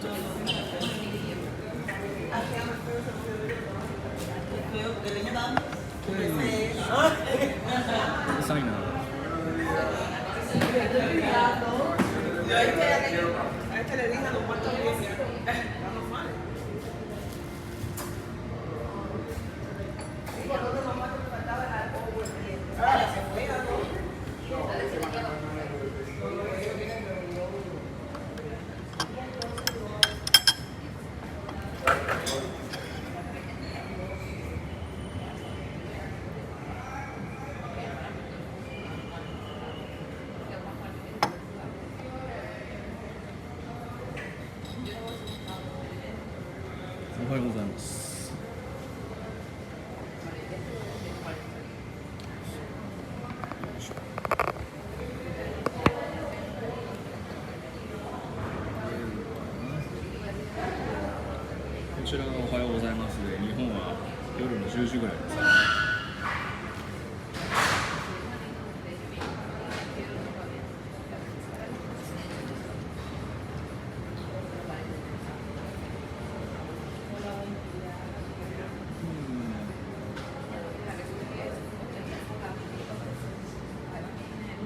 うるさいな。おはようございます。こちらがおはようございますで、日本は夜の10時ぐらいです。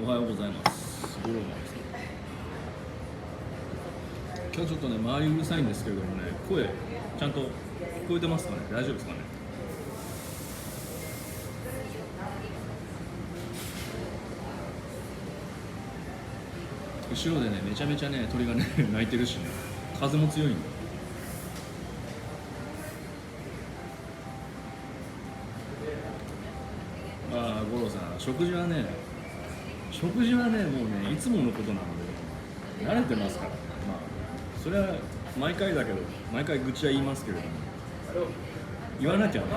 おはようございます。五郎丸です。今日ちょっとね、周りうるさいんですけれどもね、声ちゃんと聞こえてますかね。大丈夫ですかね。後ろでね、めちゃめちゃね、鳥がね鳴いてるしね、風も強いんで。ああ、五郎さん、食事はね、もうね、いつものことなので慣れてますから、まあそれは毎回だけど、毎回愚痴は言いますけれども、言わなきゃね、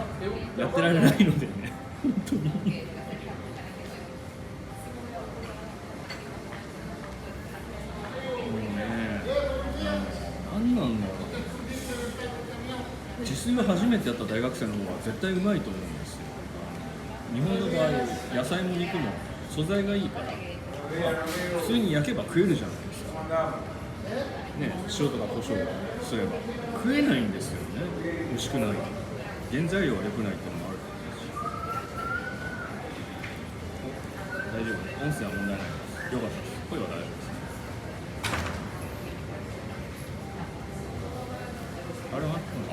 やってられないのでね、本当にもうね、なんなんだろう。自炊は初めてやった大学生の方が絶対うまいと思うんですよ。日本の場合、野菜も肉も素材がいいから、普通に焼けば食えるじゃないですか。ね、塩とか胡椒すれば食えないんですよね。美味しくない。原材料が良くないっていうのもあると思うし。大丈夫。音声は問題ないです。よかったです。声は大丈夫です。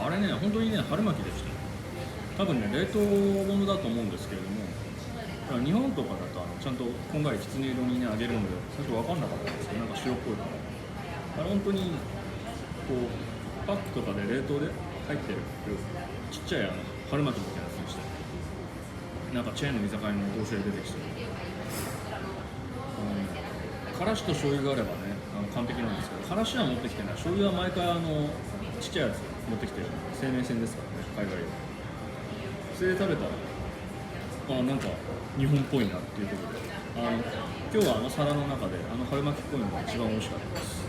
あれね、本当にね、春巻きでした。多分ね、冷凍物だと思うんですけれども、日本とかだとちゃんとこんがりきつね色にね揚げるんで、最初分かんなかったんですけど、なんか白っぽいから、本当にこうパックとかで冷凍で入ってるちっちゃい春巻きみたいなやつにして、なんかチェーンの居酒屋のお通しで出てきて、からしと醤油があればね完璧なんですけど、からしは持ってきてない。醤油は毎回ちっちゃいやつ持ってきてる、生命線ですからね、海外で。それで食べたらなんか日本っぽいなっていうことで、今日は皿の中で春巻きっぽいのが一番美味しかったです。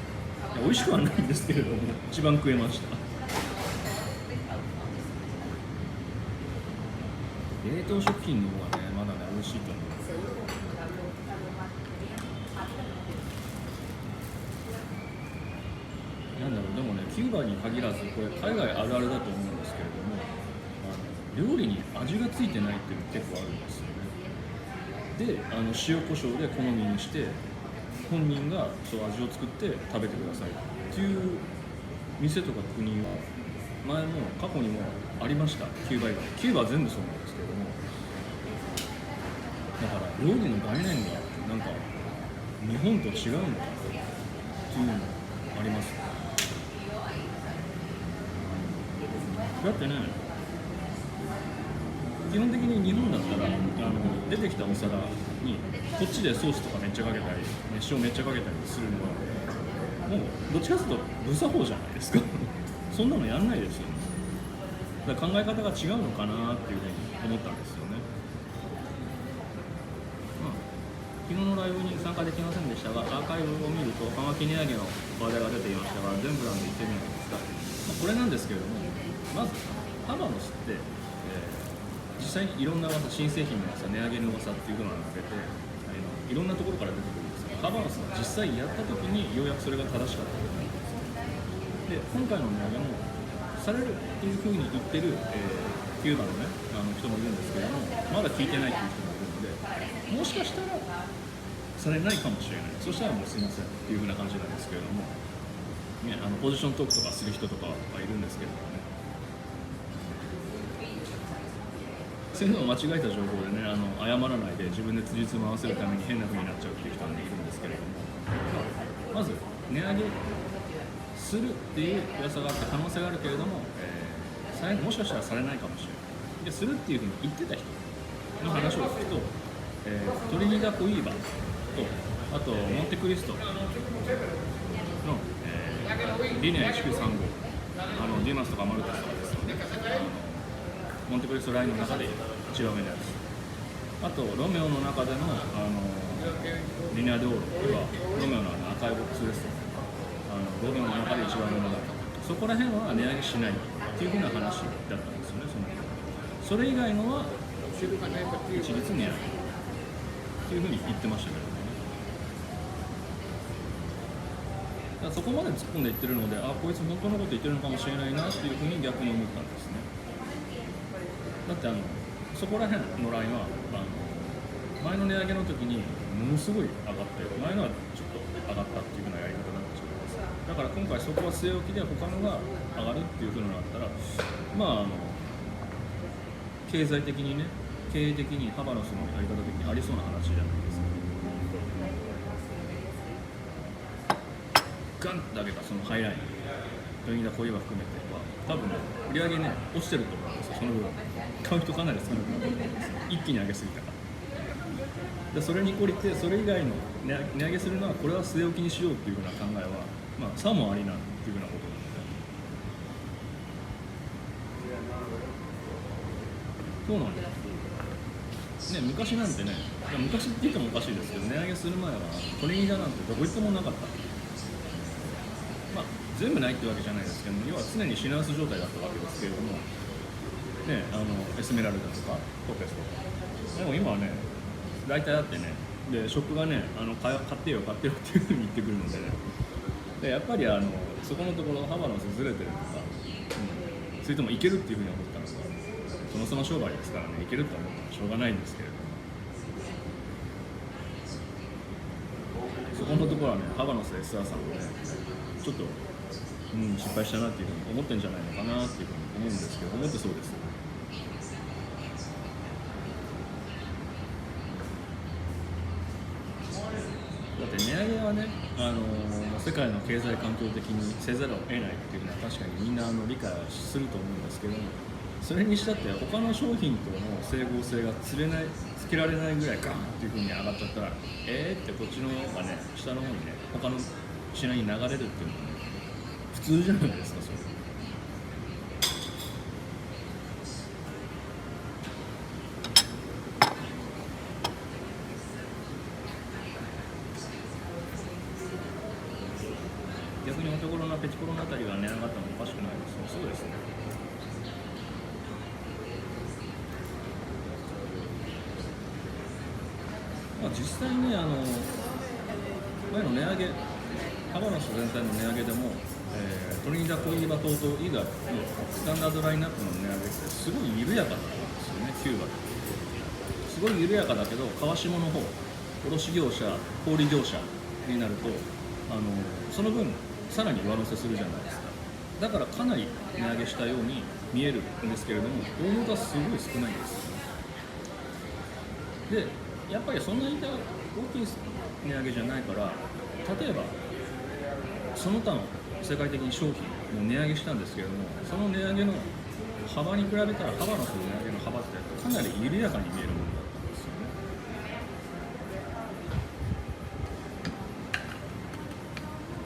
いや美味しくはないんですけれども、一番食えました。冷凍食品の方がね、まだね美味しいと思う。なんだろう、でもね、キューバに限らず、これ海外あるあるだと思うんですけれども、料理に味がついてないっていうの結構あるんですよね。で、塩コショウで好みにして、本人がそう味を作って食べてくださいっていう店とか国は前も過去にもありました。キューバ以外、キューバは全部そうなんですけれども、だから料理の概念がなんか日本と違うのかっていうのもあります。だってね、基本的に日本だったら出てきたお皿にこっちでソースとかめっちゃかけたり、塩めっちゃかけたりするのはもうどっちかというと無作法じゃないですかそんなのやんないですよね。だから考え方が違うのかなっていうふうに思ったんですよね。昨日のライブに参加できませんでしたが、アーカイブを見ると葉巻値上げの話題が出ていましたが、全ブランド言ってみないですか。これなんですけれども、まずハバノスって、実際にいろんな噂、新製品の噂、値上げの噂っていうのが出て、いろんなところから出てくるんですが、ハバノスが実際やった時にようやくそれが正しかったと思うんですよ。で今回の値上げもされるっていうふうに言ってる、キューバのね人もいるんですけれども、まだ聞いてないっていう人もいるので、もしかしたらされないかもしれない。そしたらもうすいませんっていうふうな感じなんですけれども、ね、ポジショントークとかする人とかはいるんですけれどもね、そういうのを間違えた情報でね謝らないで自分で辻褄を合わせるために変な風になっちゃうっていう人もいるんですけれども、まず値上げするっていう噂があって可能性があるけれども、もしかしたらされないかもしれないでするっていうふうに言ってた人の話を聞くと、トリニダコイーバとあとモンテクリストの、リネア1935ディマスとかマルタスとかですので、モンテクリストラインの中で一番上のやつ、あとロメオの中での、リネアデオーロはロメオの赤いボックスです、ロメオの中で一番上の中、そこら辺は値上げしないっていうふうな話だったんですよね。それ以外のは一律値上げっていうふうに言ってましたけどね。だからそこまで突っ込んで言ってるので、こいつ本当のこと言ってるのかもしれないなっていうふうに逆に思ったんですね。だってそこら辺のラインは前の値上げの時にものすごい上がって、前のはちょっと上がったっていうふうなやり方になっちゃいます。だから今回そこは据え置きで他のが上がるっていうふうになったら、経済的にね、経営的にハバノスのやり方的にありそうな話じゃないですか。ガンって上げたそのハイライン、トリニダコイーバ含めては多分ね、売り上げね落ちてると思うんですよ。その分買う人かなり少なくなってると思うんですよ。一気に上げすぎたから。でそれに懲りて、それ以外の値上げするのはこれは据え置きにしようっていうふうな考えは、さもありなんっていうふうなことなので、そうなんですね。昔なんてね、昔って言ってもおかしいですけど、値上げする前はトリニダなんてどこ行ってもなかった。全部ないってわけじゃないですけども、要は常に品薄状態だったわけですけれども、ね、エスメラルダとかトペスとか、でも今はね大体あってね、でショップがね買ってよ買ってよっていうふうに言ってくるのでね、でやっぱりそこのところハバノスずれてるとか、それともいけるっていうふうに思ったのか、その商売ですからね、いけると思ったらしょうがないんですけれども、そこのところはね、ハバノス SR さんもねちょっと失敗したなっていうふうに思ってんじゃないのかなっていうふうに思うんですけど、思ってそうです。だって値上げはね、世界の経済環境的にせざるを得ないっていうのは確かにみんな理解すると思うんですけども、それにしたって他の商品との整合性がつけられないぐらいガーンっていうふうに上がっちゃったら、ってこっちの方がね、下の方にね、他の品に流れるっていうのはね普通じゃないですか。それ逆にお手頃なペチコロのあたりが値上がったのもおかしくないですね。そうですね。実際ね、前の値上げ、ハバノス全体の値上げでも、トリニダコイーバ島と以外のスタンダードラインナップの値上げってすごい緩やかだったんですよね。キューバですごい緩やかだけど、川下の方、卸業者、小売業者になるとその分さらに上乗せするじゃないですか。だからかなり値上げしたように見えるんですけれども、大元はすごい少ないんです。でやっぱりそんなに大きい値上げじゃないから、例えばその他の世界的に商品も値上げしたんですけれども、その値上げの幅に比べたらハバノスの値上げの幅ってかなり緩やかに見えるものだったんですよね。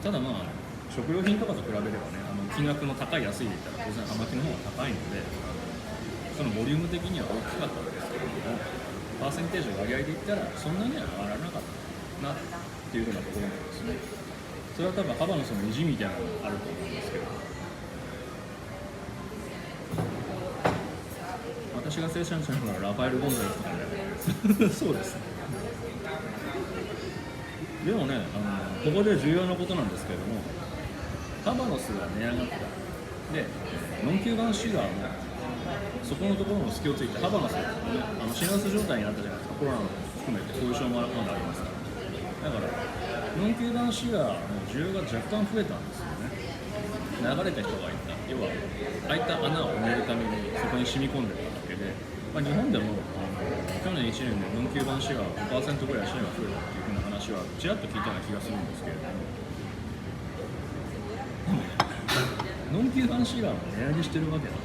ただ食料品とかと比べればね、金額の高い安いで言ったら当然葉巻の方が高いので、そのボリューム的には大きかったんですけれども、パーセンテージの割合で言ったらそんなには上がらなかったなっていうようなところなんですね。それは多分ハバノスの意地みたいなのがあると思うんですけど、私が生産者のラファエル・ゴンザレスとかねそうですね。でもね、ここで重要なことなんですけれども、ハバノスが値上がった。で、ノンキューバンシガーもそこのところの隙をついてハバノスが、ね、品薄状態になったじゃないですか。コロナも含めて後遺症もまだありますから。だからノンキューバンシガーの需要が若干増えたんですよね。流れた人がいた、要は空いた穴を埋めるためにそこに染み込んでたわけで、日本でも去年1年でノンキューバンシガーが 5% ぐらいシェアが増えたっていう風な話はちらっと聞いたような気がするんですけれども、ノンキューバンシガーも値上げしてるわけだっ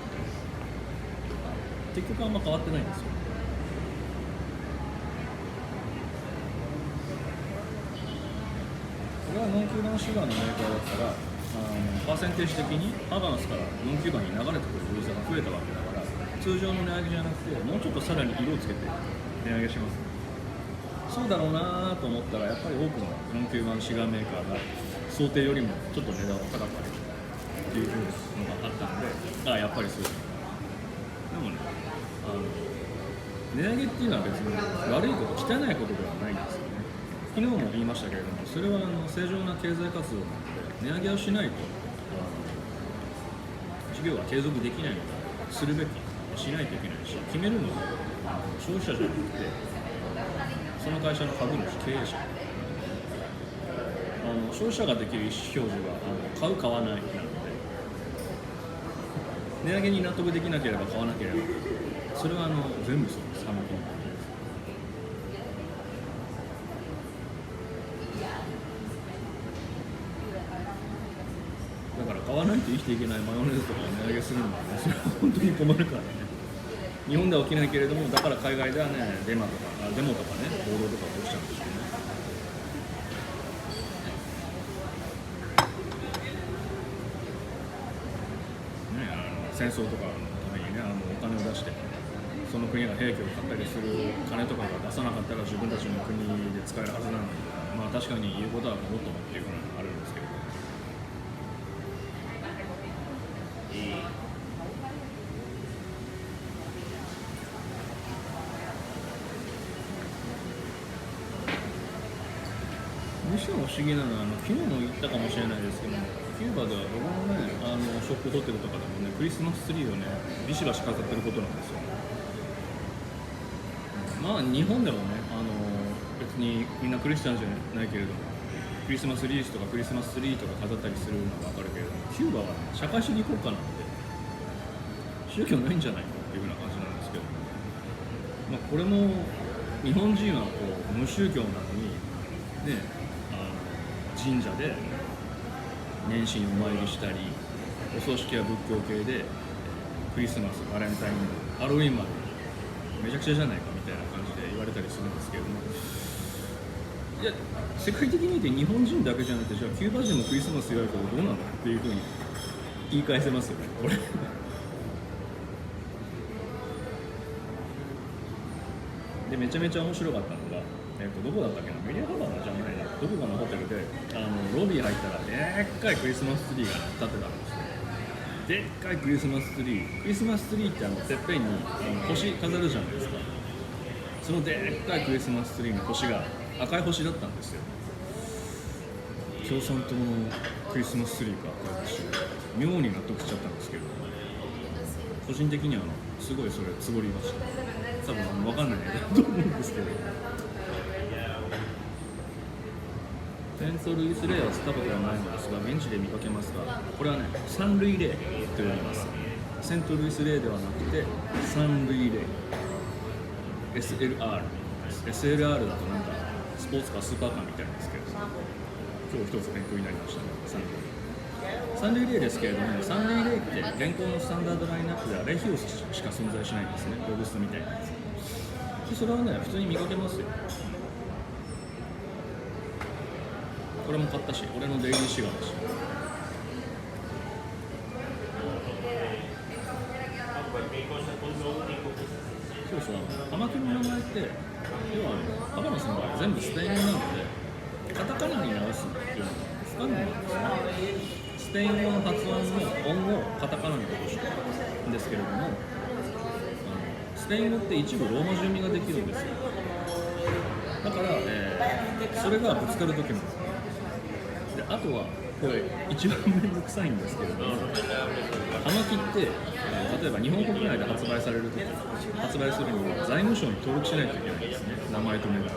て結局あんま変わってないんですよ。これはノンキューバンシガーのメーカーだったらパーセンテージ的にハバノスからノンキューバンに流れてくるユーザーが増えたわけだから、通常の値上げじゃなくてもうちょっとさらに色をつけて値上げします。そうだろうなと思ったらやっぱり多くのノンキューバンシガーメーカーが想定よりもちょっと値段を高く上げるっていうのがあったので、やっぱりそうです。でもね、値上げっていうのは別に悪いこと汚いことではないんですよね。昨日も言いましたけれども、それは正常な経済活動なので値上げをしないと事業は継続できないのでするべきしないといけないし、決めるのは消費者じゃなくてその会社の株主経営者、消費者ができる意思表示は買う買わないなので、値上げに納得できなければ買わなければ、それは全部そうです。だから買わないと生きていけないマヨネーズとかを値上げするのは、それは本当に困るからね。日本では起きないけれども、だから海外ではね、デモとかね、暴動とか起きちゃうんですよね。戦争とかのためにね、お金を出して、その国が兵器を買ったりする金とかが出さなかったら自分たちの国で使えるはずなのに、確かに言うことはもっともっていうのがあるんですけど、むしろ不思議なのは昨日も言ったかもしれないですけども、キューバでは僕のねショップホテルとかでもね、クリスマスツリーをねビシバシ飾ってることなんですよ。日本でもね別にみんなクリスチャンじゃないけれども、クリスマスリースとかクリスマスツリーとか飾ったりするのは分かるけれども、キューバは、ね、社会主義国家なので宗教ないんじゃないかっていうような感じなんですけど、これも日本人は無宗教なのにね、神社で年始にお参りしたり、お葬式は仏教系でクリスマス、バレンタイン、ハロウィンまでめちゃくちゃじゃないかみたいな感じで言われたりするんですけれども、いや世界的に見て日本人だけじゃなくて、じゃあキューバ人もクリスマス言われたらどうなのっていうふうに言い返せますよね、これでめちゃめちゃ面白かったのが、どこだったっけな、メリアハバナじゃないな、どこかのホテルでロビー入ったらでっかいクリスマスツリーが立ってたんですよ。でっかいクリスマスツリー、クリスマスツリーっててっぺんに星飾るじゃないですか。そのでっかいクリスマスツリーの星が赤い星だったんですよ。共産党のクリスマスツリーが赤い星、妙に納得しちゃったんですけど、個人的にはすごいそれつぼりました。多分分かんないと思うんですけど、セントルイスレイは吸ったことはないのですが、現地で見かけますが、これはね、三塁レイと呼びます。セントルイスレイではなくて三塁レイ、 SLR です。 SLR だとなんかスポーツカー、スーパーカーみたいなんですけど、今日一つ勉強になりましたね。三塁レイですけれども、三塁レイって現行のスタンダードラインナップではレヒオスしか存在しないんですね、ロブストみたいなやつで。それはね、普通に見かけますよ。これも買ったし、俺のデイリーシガーだし。そうそう、葉巻の名前って、要はハバナスの場合全部スペイン語なので、カタカナに直すっていうのは不可能なんですね。スペイン語の発音の音をカタカナに落としてるんですけれども、スペイン語って一部ローマ字読みができるんですよ。だから、それがぶつかるときもで、あとはこれ一番めんどくさいんですけれども、葉巻って、例えば日本国内で発売されるとき、発売するには財務省に登録しないといけないんですね、名前と銘柄で。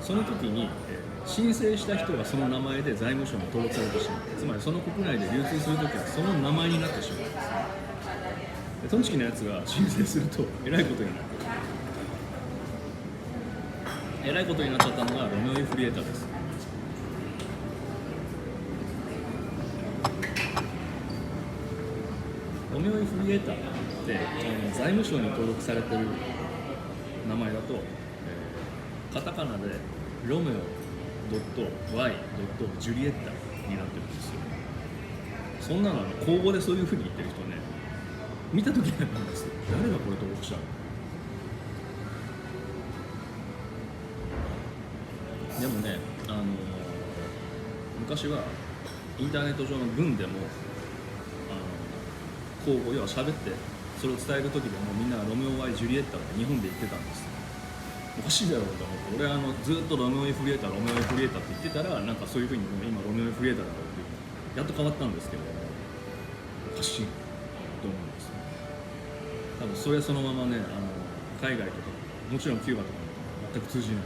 その時に、申請した人がその名前で財務省に登録されてしまう、つまりその国内で流通するときはその名前になってしまうんですね。でトンチキのやつが申請するとえらいことになる。えらいことになっちゃったのがロメオイフリエーターです。ロメオイフリエーターって財務省に登録されてる名前だと、カタカナでロメオ .y. ジュリエッタになってるんですよ。そんなの公募でそういうふうに言ってる人ね、見たときにはなんですよ、誰がこれ登録したの。でもね、昔はインターネット上の文でも交互要は喋ってそれを伝える時でもみんなロメオ・ワイ・ジュリエッタって日本で言ってたんです。おかしいだろうと思って、俺はずっとロメオ・フリエーターロメオ・フリエーターって言ってたら、なんかそういうふうに今ロメオ・フリエーターだろうってやっと変わったんですけど、おかしいと思うんです。多分それそのままね、海外とかもちろんキューバとかも全く通じない。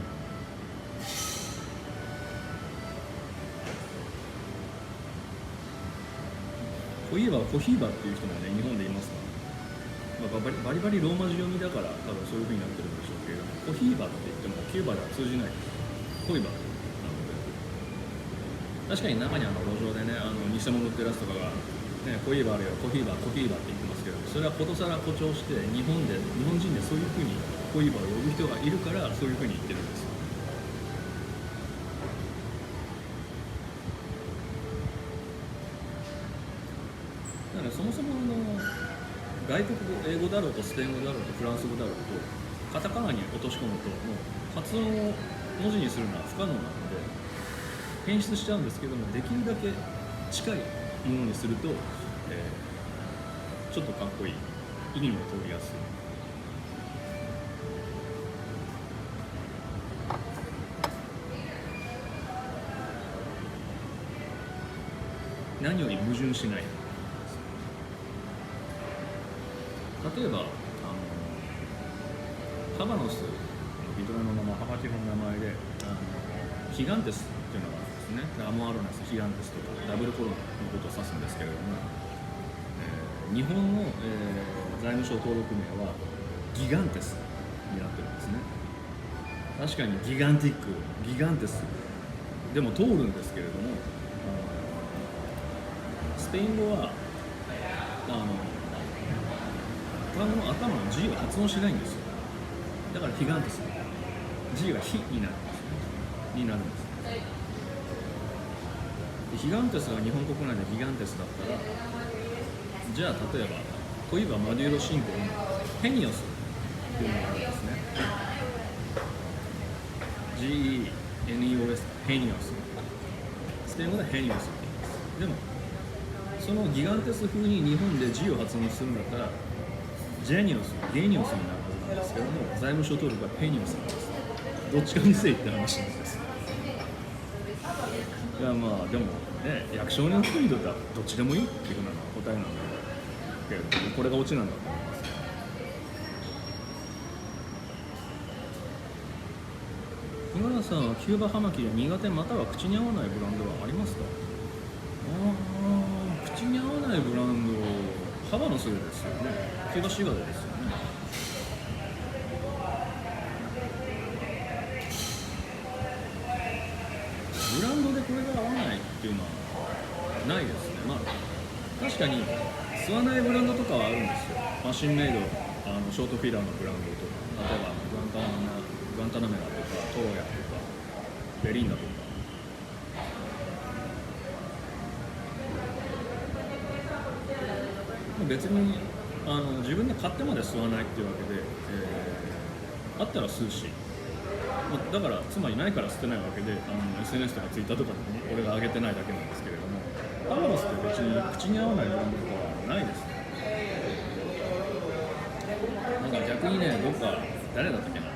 コヒーバーっていう人もね、日本でいますから、バリバリローマ字読みだから多分そういう風になってるんでしょうけれども、コヒーバーって言ってもキューバでは通じないコイバーなので、確かに中に路上でね、偽物売ってるやつとかが、ね、コイバーあるよ、コヒーバーって言ってますけど、それはことさら誇張して日本人でそういう風にコイバーを呼ぶ人がいるからそういう風に言ってるんですよ。だからそもそも外国語、英語だろうとスペイン語だろうとフランス語だろうとカタカナに落とし込むともう発音を文字にするのは不可能なので変質しちゃうんですけども、できるだけ近いものにすると、ちょっとかっこいい、意味も通りやすい。何より矛盾しない。例えばハバノスのビトラのハバティの名前でヒガンテスっていうのがあるんですね。アモアロナス、ヒガンテスとかダブルコロナのことを指すんですけれども、日本の、財務省登録名はギガンテスになってるんですね。確かにギガンティック、ギガンテスでも通るんですけれども、スペイン語は頭の G を発音しないんですよ。だからヒガンテス G がヒになるんです。でヒガンテスが日本国内でギガンテスだったら、じゃあ例えばコイバ・マデューロ信仰にヘニオスっていうのがあるんですね。GENEOS ヘニオス、スペイン語でヘニオスって言います。でもそのギガンテス風に日本で G を発音するんだったらジェニオス、ゲニオスになるはずなんですけども、財務省登録はペニオスなんです。どっちかにせいって話なんです。いやまあでもね、役所の人にとってはどっちでもいいっていうふうな答えなんだけれども、これがオチなんだと思います。今田さんはキューバ葉巻で苦手または口に合わないブランドはありますか？口に合わないブランド、ハバノスですよね。キューバシガレですよね。ブランドでこれが合わないっていうのはないですね。まあ確かに吸わないブランドとかはあるんですよ。マシンメイド、ショートフィラーのブランドとか、例えばグアンタナメラとかトロヤとかベリンダとか。別に自分で買ってまで吸わないっていうわけで、あったら吸うし、だからつまりないから吸ってないわけで、SNS とか Twitter とかでね、俺が上げてないだけなんですけれども、ハバノスって別に口に合わないブランドとかはないですね。なんか逆にね、誰だったっけな、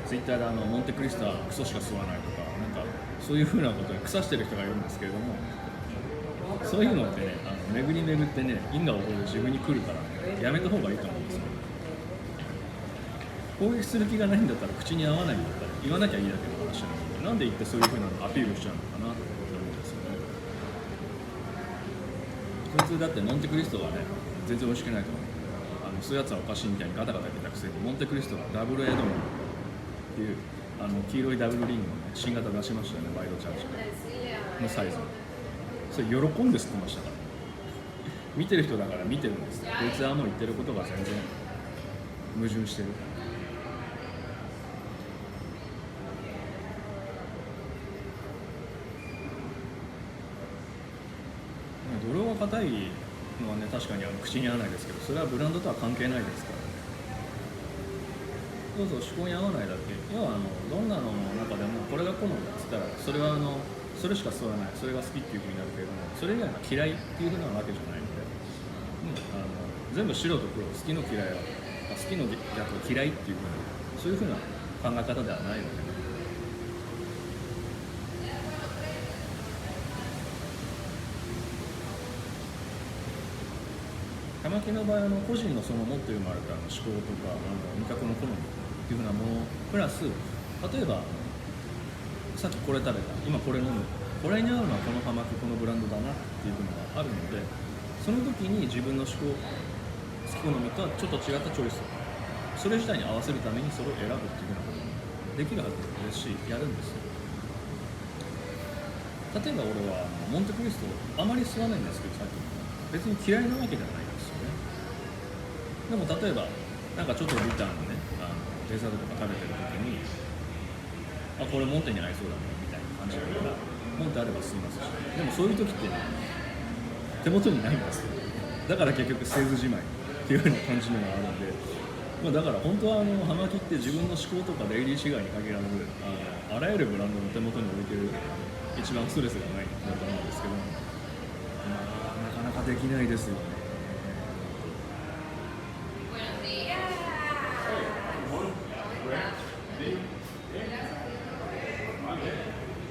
ツイッターでモンテクリストはクソしか吸わないとか、なんかそういうふうなことに腐してる人がいるんですけれども、そういうのってね、巡り巡ってね、因果を起こる自分に来るから、ね、やめた方がいいと思うんですよ。攻撃する気がないんだったら、口に合わないんだったら言わなきゃいいだけの話なので、なんで言ってそういうふうなアピールしちゃうのかなって思うんですよね。普通だってモンテクリストがね、全然美味しくないと思う。そういうやつはおかしいみたいにガタガタ言ってたくせに、モンテクリストがダブルエドモンっていう黄色いダブルリングの、ね、新型出しましたよね、ワイドチャージのサイズ。それ喜んで吸ってましたから。見てる人だから見てるんです。こいつはもう言ってることが全然矛盾してる。泥が硬いのはね、確かに口に合わないですけど、それはブランドとは関係ないですからね。そうそう、嗜好に合わないだけ。要はどんなの中でもこれが好みだっつったら、それはそれしか吸わない、それが好きっていうふうになるけれども、それ以外が嫌いっていうふうなわけじゃないので、全部白と黒、好きの嫌いは好きの逆嫌いっていうふうな、そういうふうな考え方ではないので、ね。玉木の場合個人のその持って生まれた思考とか味覚の好みっていうふうなものプラス、例えばさっきこれ食べた、今これ飲む、これに合うのはこの葉巻、このブランドだなっていうのがあるので、その時に自分の思考、好き好みとはちょっと違ったチョイス、それ自体に合わせるためにそれを選ぶっていうふうなこともできるはずですし、やるんですよ。例えば俺はモンテクリストあまり吸わないんですけど、さっき別に嫌いなわけじゃないですよね。でも例えばなんかちょっとビターのね、デザートとか食べてる時に、これモンテに合いそうだねみたいな感じだから、モンテあれば吸いますし、でもそういう時ってね、手元にないんですよ。だから結局セールじまいっていうような感じのがあるんで、だから本当は葉巻って自分の思考とかデイリーシガーに限らず、あらゆるブランドの手元に置いてる一番ストレスがないものなんですけど、なかなかできないですよね。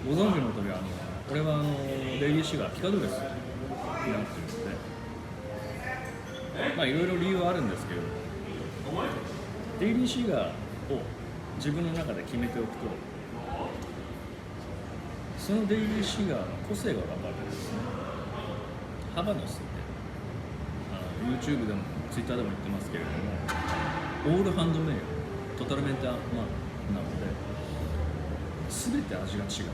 ご存知の通りこれはデイリーシガーピカドレスになってるので、いろいろ理由はあるんですけれども、デイリーシガーを自分の中で決めておくと、そのデイリーシガーの個性が分かるんですね。幅の数でYouTube でも Twitter でも言ってますけれども、オールハンドメイド、トータルメンターマンなので、全て味が違う。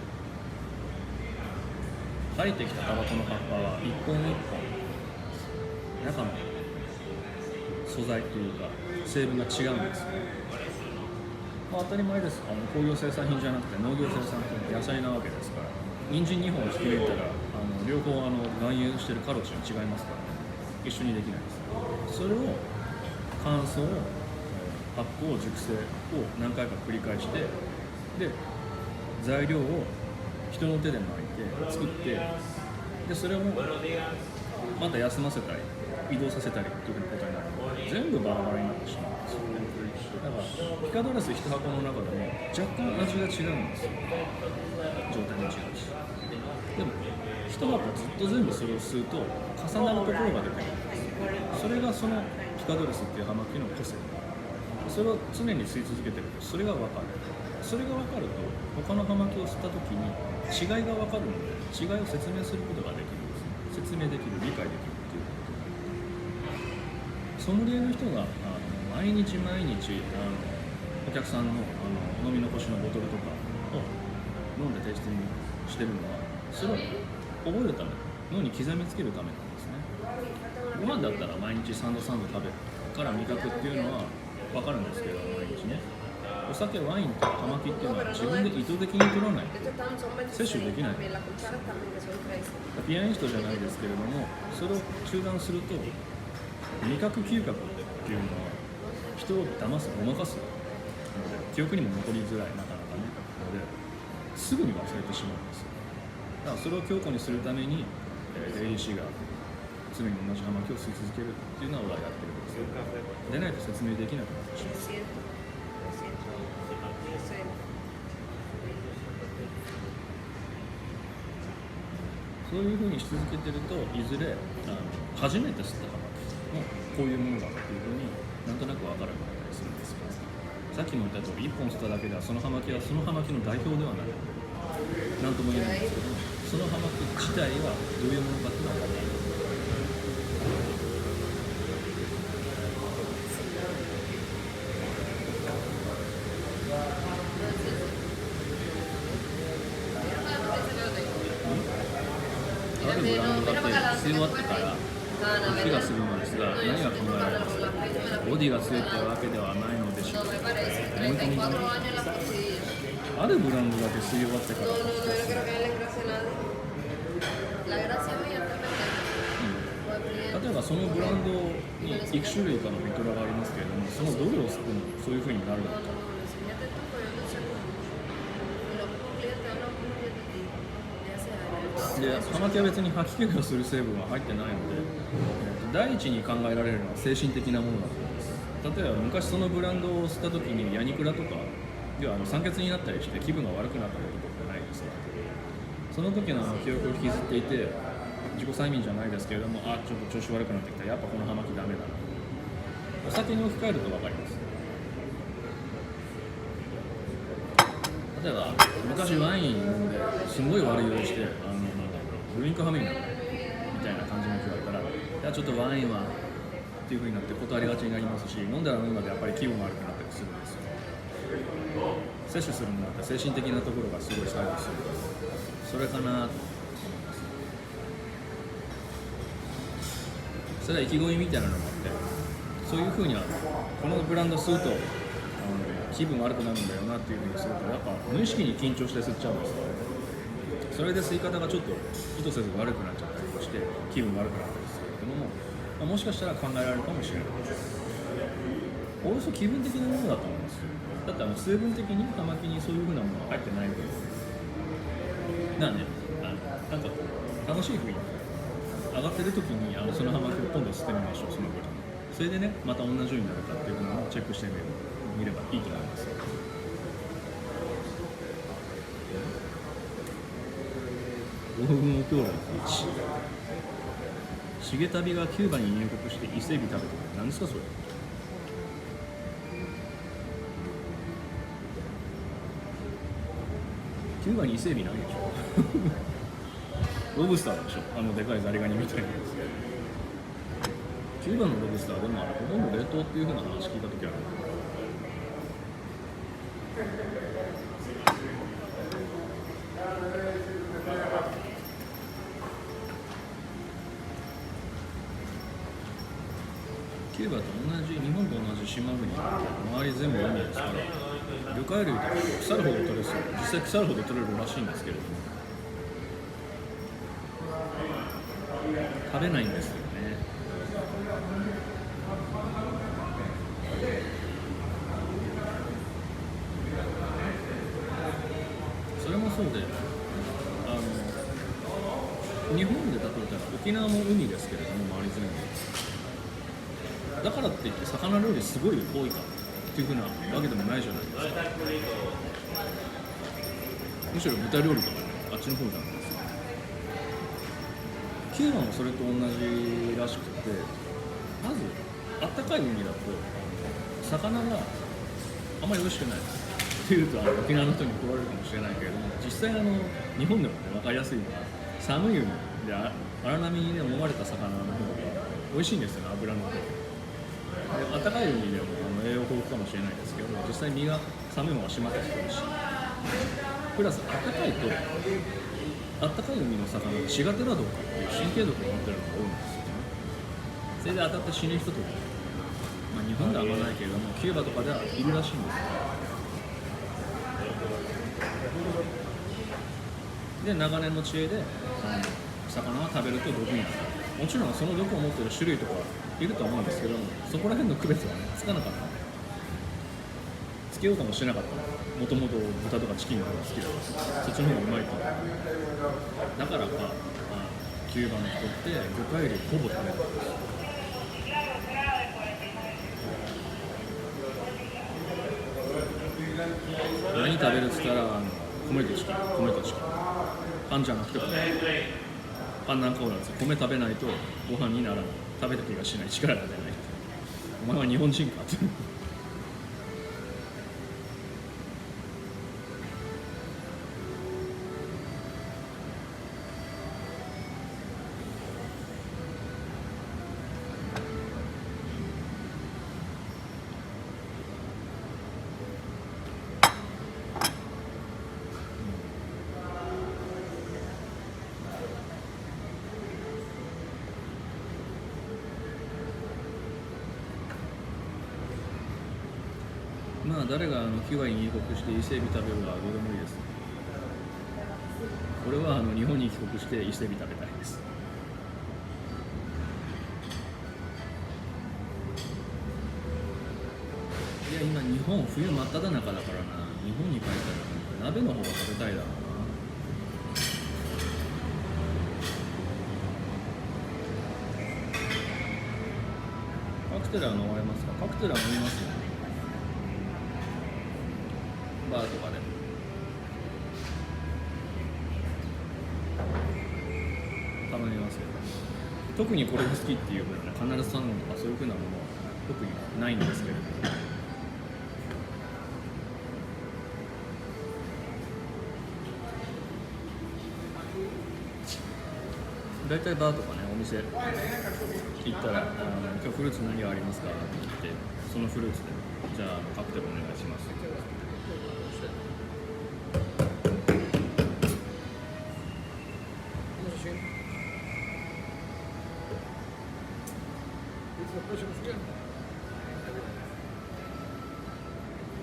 生えてきたタバコの葉っぱは一本一本中の素材というか成分が違うんですね。当たり前です。工業生産品じゃなくて農業生産品、野菜なわけですから、人参2本引き抜いたら両方含有しているカロチン違いますからね、一緒にできないです。それを乾燥、発酵、熟成を何回か繰り返して、で材料を人の手で巻いて作って、でそれをまた休ませたり移動させたりということになるので、全部バラバラになってしまうんですよね。だからピカドレス1箱の中でも若干味が違うんですよ。状態も違うし、でも1箱ずっと全部それを吸うと重なるところが出てくるんですよ。それがそのピカドレスっていう葉巻の個性。それを常に吸い続けてるとそれが分かる。それが分かると他の葉巻を吸った時に違いが分かるので、違いを説明することができるんです。説明できる、理解できるっていうこと。ソムリエの人が毎日毎日お客さんの飲み残しのボトルとかを飲んでテイスティングしてるのは、それを覚えるため、脳に刻みつけるためなんですね。ご飯だったら毎日3度3度食べるから味覚っていうのは分かるんですけど、毎日ね、お酒、ワインとか葉巻っていうのは自分で意図的に取らないと摂取できないんです。ピアニストじゃないですけれども、それを中断すると味覚嗅覚っていうのは人を騙す、ごまかすので、記憶にも残りづらい、なかなかね、のですぐに忘れてしまうんですよ。だからそれを強固にするために、デイリーシガー、常に同じ葉巻を吸い続けるっていうのは俺はやってるんですよ。でないと説明できなくなってしまう。そういうふうにし続けてるといずれ初めて吸ったハマキもこういうものだっていうふうになんとなく分かるようになったりするんですよ。さっきも言った通り1本吸っただけではそのハマキはそのハマキの代表ではない、なんとも言えないんですけど、そのハマキ自体はどういうものかっていうのは分からない。あるブランドだって吸い終わってから火がするのですが、何が考えられますか。ボディが強いというわけではないのでしょうか。思い込みがあるブランドだけ吸い終わってから、例えばそのブランドにいく種類かのビトラがありますけれども、そのどれを吸ってもそういう風になるのか。で、ハマキは別に吐き気をする成分は入ってないので、第一に考えられるのは精神的なものだと思います。例えば昔そのブランドを吸った時にヤニクラとかでは酸欠になったりして気分が悪くなったことってないですか。その時の記憶を引きずっていて自己催眠じゃないですけれども、あ、ちょっと調子悪くなってきた、やっぱこのハマキダメだな、お酒に置き換えると分かります。例えば昔ワイン飲んですごい悪酔いしてドリンクハミングみたいな感じの人だったら、いやちょっとワインはっていう風になって断りがちになりますし、飲んだら飲んだでやっぱり気分悪くなったりするんですよ。摂取するものって精神的なところがすごい作用する、それかなと思います。それは意気込みみたいなのもあって、そういう風にはこのブランド吸うと気分悪くなるんだよなっていう風にすると、やっぱ無意識に緊張して吸っちゃうんですよ。それで吸い方がちょっと意図せず悪くなっちゃったりして気分悪くなったりするけども、もしかしたら考えられるかもしれない。およそ気分的なものだと思います。だって成分的にハマキにそういう風なものは入ってないので、なんでなんかこう楽しい雰囲気上がってる時にそのハマキを今度吸ってみましょう、そのブランド。それでね、また同じようになるかっていうのをチェックしてみればいいと思います。5分の兄弟1、重旅がキューバに入国して伊勢海老食べてる。何ですかそれ。キューバに伊勢海老ないでしょロブスターでしょ、でかいザリガニみたいなやつ。キューバのロブスターでもほとんど冷凍っていう風な話聞いた時ある。キューバと同じ、日本と同じ島国で周り全部海ですから、魚介類とか腐るほど取れる、実際腐るほど取れるらしいんですけれども、食べないんですよね。それもそうで、日本で例えたら沖縄も海ですけれども、周り全部だからって言って魚料理すごい多いかっていう風なわけでもないじゃないですか。むしろ豚料理とかね、あっちの方じゃないですか。キューバもそれと同じらしくて、まずあったかい海だと魚があんまり美味しくないっていうと沖縄の人に怒られるかもしれないけれども、実際日本でもね分かりやすいのは、寒い海で荒波にね揉まれた魚の方が美味しいんですよね、脂の方が。で、暖かい海でも栄養豊富かもしれないですけど、実際身が寒い方が締まったりするし、プラス暖かいと暖かい海の魚が血が出などうかっていう神経毒を持ってるのが多いんですよね。それで当たって死ぬ人とか、日本ではあんまないけれどもキューバとかではいるらしいんですよ。で、長年の知恵で魚は食べると毒になる。もちろんその毒を持っている種類とかいると思うんですけども、そこら辺の区別は、ね、つかなかった。つけようともしなかった。もともと豚とかチキンの方が好きだから、そっちの方がうまいと思う。だからか、キューバの人って魚介類ほぼ食べるんですよ。食べるっつったら米とチキンパンじゃなくてパンなんかおらず米食べないとご飯にならない食べた気がしない力が出ないお前は日本人かってまあ誰がキューバに入国して伊勢海老食べるのはどうでもいいです。俺は日本に帰国して伊勢海老食べたいです。いや今日本冬真っ只中だからな。日本に帰ったら鍋の方が食べたいだろうな。カクテルは飲まれますか？カクテルは飲みますよね。バーとかで頼みますけど、特にこれが好きっていう分は必ず頼むとかそういうふうなものは特にないんですけれども、大体バーとかねお店行ったら今日フルーツ何がありますかって言ってそのフルーツでじゃあカクテルお願いしますって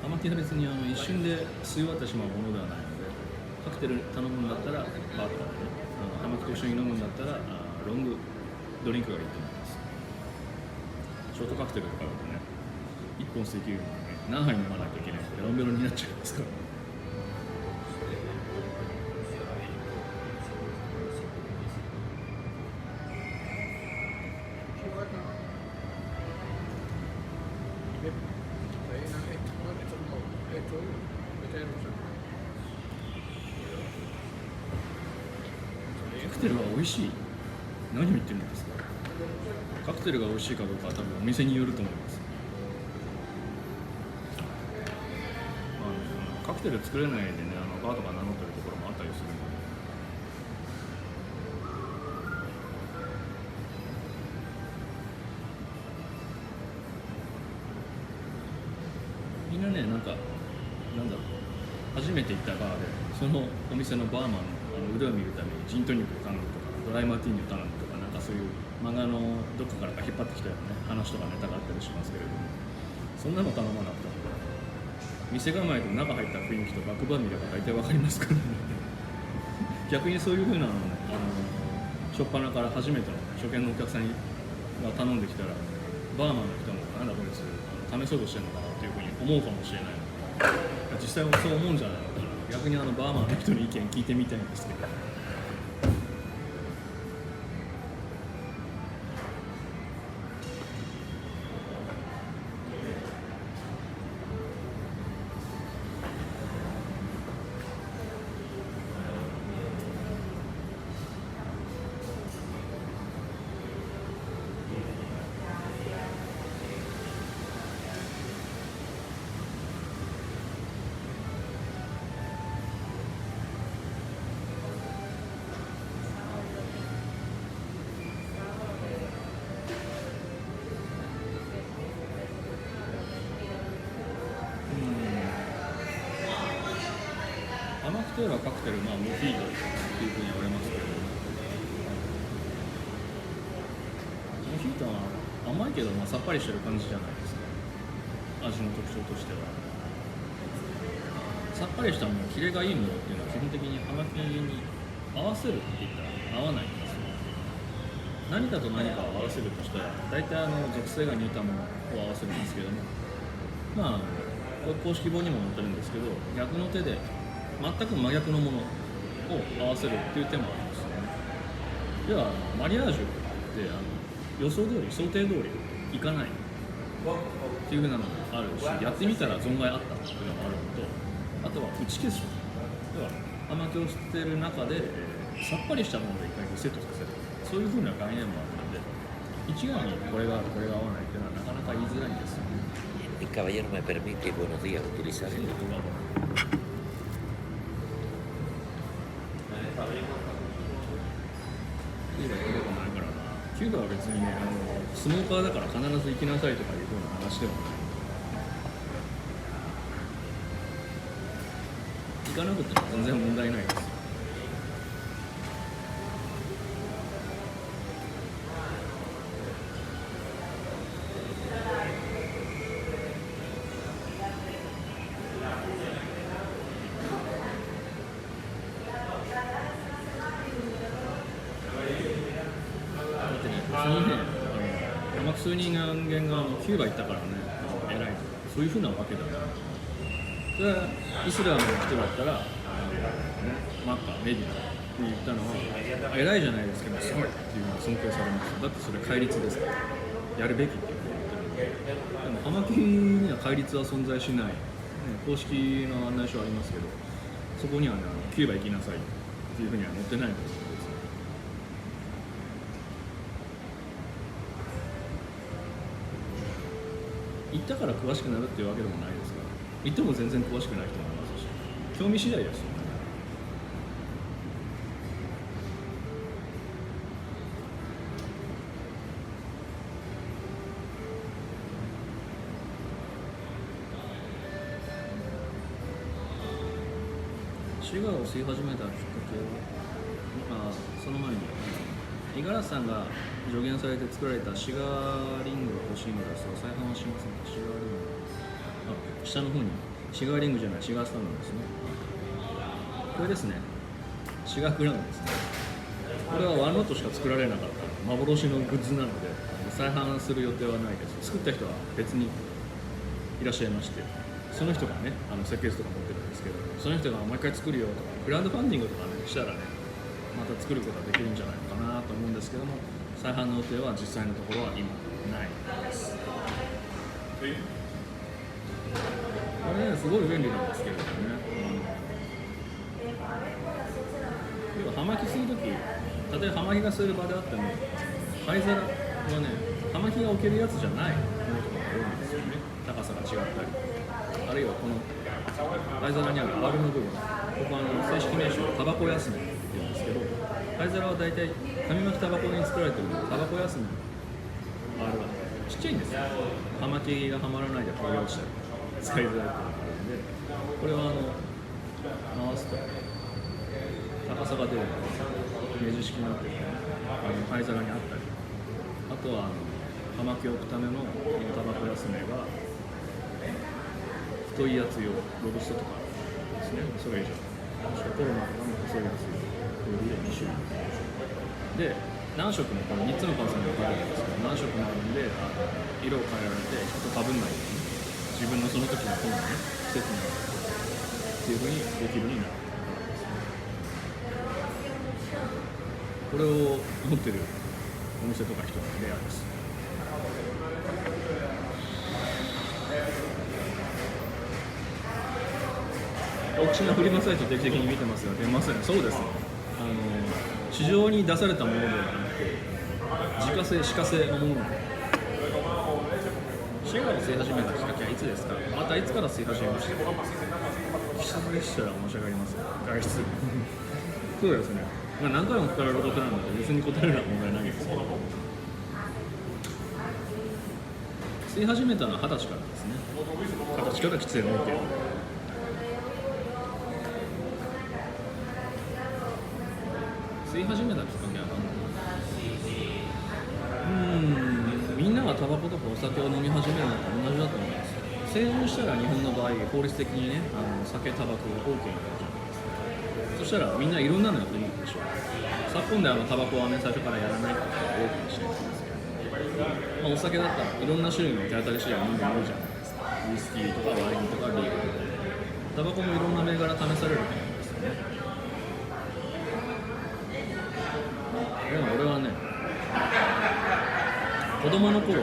甘きは別に一瞬で吸い終わってしまうものではないので、カクテル頼むんだったらバーとかでね甘きと一緒に飲むんだったらロングドリンクがいいと思います。ショートカクテルとかだとね1本吸い切るのにね何杯飲まないといけないのでベロンベロンになっちゃいますから。カクテルは美味しい。何を言ってるんですか。カクテルが美味しいかどうかは多分お店によると思います。カクテル作れないでねバーとか名乗ってるところもあったりするので。みんなねなんだろう初めて行ったバーでそのお店のバーマンの腕を見るためにジントニックを頼むとかドライマーティーニを頼むとかなんかそういう漫画のどこからか引っ張ってきたようなね話とかネタがあったりしますけれども、そんなの頼まなくても店構えと中入った雰囲気とバックバー見れば大体わかりますからね逆にそういう風なのね初っ端から初めての初見のお客さんが頼んできたらバーマンの人もなんだこいつ試そうとしてるのかなっていう風に思うかもしれないので、実際はそう思うんじゃないのかな。逆にバーマンの人の意見聞いてみたいんですけど。甘くてはカクテル、モヒートっていうふうに言われますけれども、モヒートは甘いけどさっぱりしてる感じじゃないですか。味の特徴としてはさっぱりしたもの、キレがいいものっていうのは基本的に甘きに合わせるって言ったら合わないんですよ。何かと何かを合わせるとしたら大体属性が似たものを合わせるんですけども、公式本にも載ってるんですけど、逆の手で全く真逆のものを合わせるっていう手もあるんですよね。ではマリアージュって予想通り想定通りいかないっていうふうなのがあるし、やってみたら存外あったっていうのがあるのと、あとは打ち消す。要は葉巻を吸ってる中で、さっぱりしたもので一回リセットさせる、そういう風な概念もあるので、一概にこれがあるこれが合わないっていうのはなかなか言いづらいんですよね。El caballero me permite, buenos días, utilizar el... キューバ行ったことないからな。キューバは別にね、スモーカーだから必ず行きなさいとかいう風な話ではない。行かなくても全然問題ないですよ。数人間がキューバ行ったからね、偉いとか、そういうふうなわけだから、それはイスラムの人だったら、マッカ、メディナに言ったのは、偉いじゃないですけど、すごいっていうのが尊敬されます。だってそれ戒律ですから、やるべきっていうことを言ってるので、でも、葉巻には戒律は存在しない、公式の案内書ありますけど、そこにはね、キューバ行きなさいっていうふうには載ってないと思うんですよ。行ったから詳しくなるっていうわけでもないですから、行っても全然詳しくない人もいますし、興味次第ですよね。シガーを吸い始めたきっかけは、その前に五十嵐さんが助言されて作られたシガーリングが欲しいのですが、再販はしません。シガーリング、下の方にシガーリングじゃない、シガースタンドですね。これですね、シガークラウンですね。これはワンロットしか作られなかった幻のグッズなので、再販する予定はないです。作った人は別にいらっしゃいまして、その人がね、設計図とか持ってるんですけど、その人がもう一回作るよとか、クラウドファンディングとかね、したらね、また作ることができるんじゃないのかなと思うんですけども、再販の予定は実際のところは今ないです。これね、すごい便利なんですけれどもね、要は葉巻するとき、例えば葉巻が吸える場であっても、灰皿はね、葉巻が置けるやつじゃないものとかが多いんですよね。高さが違ったり、あるいはこの灰皿にある R の部分、ここは正式名称タバコ休みって言うんですけど、灰皿は大体紙巻きタバコに作られてるので、タバコ休みの R はちっちゃいんですよ。葉巻がはまらないで焦げ落ちたり使いづらいっていうのがあるんで、これは回すと高さが出るので、ネジ式になってる灰皿にあったり、あとは葉巻を置くためのタバコ休めが太いやつ用、ロブストとかですね、それ以上、そしてコロナとかも細いやつ用、これで2種類で、何色もこの3つのパンサーに分かれるんですけど、何色もあるんで、色を変えられて人とかぶんないように、自分のその時の好みね、季節に合わせてっていうふうにできるようになるからですね。これを持ってるお店とか人はレアです。オークションやフリマサイト定期的に見てますが、出ません。そうですね。市場に出されたものではなくて、自家製、歯科製のものなので。シガーを吸い始めたきっかけはいつですか？またいつから吸い始めましたか？気質でしたら申し訳ありません。外出。そうですね。何回も聞かれることなので、別に答えるのは問題ないですけど。吸い始めたのは20歳からですね。20歳から喫煙を受ける。吸い始めたきっかけは何だろう。みんながタバコとかお酒を飲み始めるのと同じだと思います。成人したら日本の場合、法律的にね、酒、タバコが OK になるじゃないですか。そしたらみんないろんなのやってみるでしょう。昨今でタバコはね、最初からやらないってことが多くにしてるんですけど、お酒だったらいろんな種類の手当たり次第飲んでみるじゃないですか。ウイスキーとかワインとかビールとか。タバコもいろんな銘柄試されると思うんですよね。でも俺はね、子供の頃、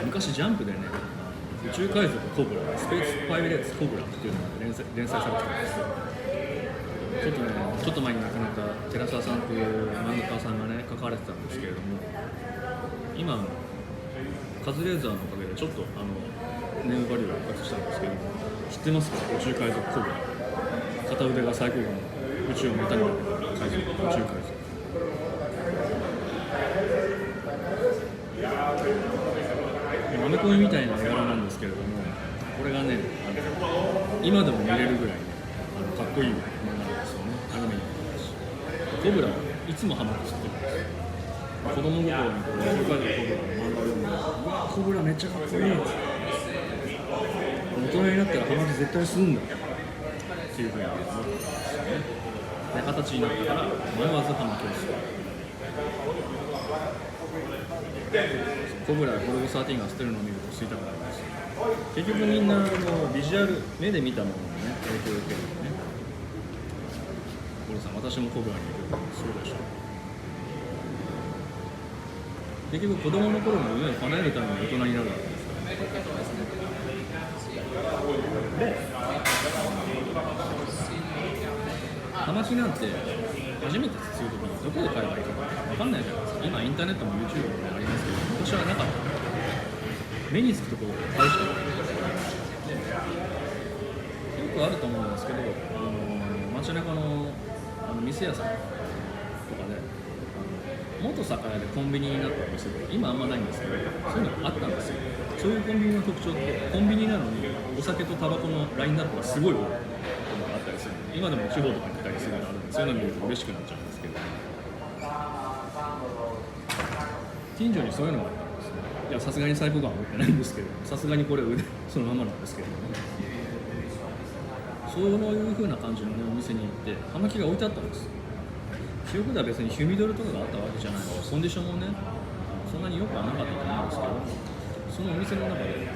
昔ジャンプでね、宇宙海賊コブラ、スペースパイレーツコブラっていうのが連載されてたんですよ。ちょっと前に亡くなった寺澤さんっていう漫画家さんがね書かれてたんですけれども、今カズレーザーのおかげでちょっとネームバリューが復活したんですけど、知ってますか？宇宙海賊コブラ。片腕が最高限の宇宙をメタになってる海賊、宇宙海賊。アメコミみたいな絵柄なんですけれども、これがね今でも見れるぐらいねかっこいい漫画なんですよね。アニメにもなるし、コブラはいつもハマって知ってるんですよ。子供心に宇宙海賊コブラの漫画を読んで、うわコブラめっちゃかっこいい、大人になったらハマって絶対するんだっていうふうに思ったんですよね。で20歳になったから迷わずハマってます。コブラやゴルゴ13が捨てるのを見ると吸いたくなります。結局みんなビジュアル、目で見たものにね影響を受けるんでね。ゴルさん、私もコブラに影響を受ける。そうでしょう。結局子供の頃の夢を叶えるために大人になるわけですからね。で、ハマチなんて初めてするときにどこで買えばいいか分かんないじゃないですか。今インターネットも YouTube もありますけど、昔はなかった。目につくところで買うしかない。よくあると思うんですけど、街中の店屋さんとかで元酒屋でコンビニになったお店とか今あんまないんですけど、そういうのがあったんですよ。そういうコンビニの特徴ってコンビニなのにお酒とタバコのラインナップがすごい多いことがあったりする。今でも地方とかに行ったりするのがあるんで、そういうの見ると嬉しくなっちゃうんですけど、近所にそういうのがあったんですね。いやさすがにサイコガンは持ってないんですけど、さすがにこれ腕そのままなんですけどね。そういう風な感じの、ね、お店に行って葉巻が置いてあったんです。記憶では別にヒューミドルとかがあったわけじゃないので、コンディションもねそんなによくはなかったと思うんですけど、そのお店の中で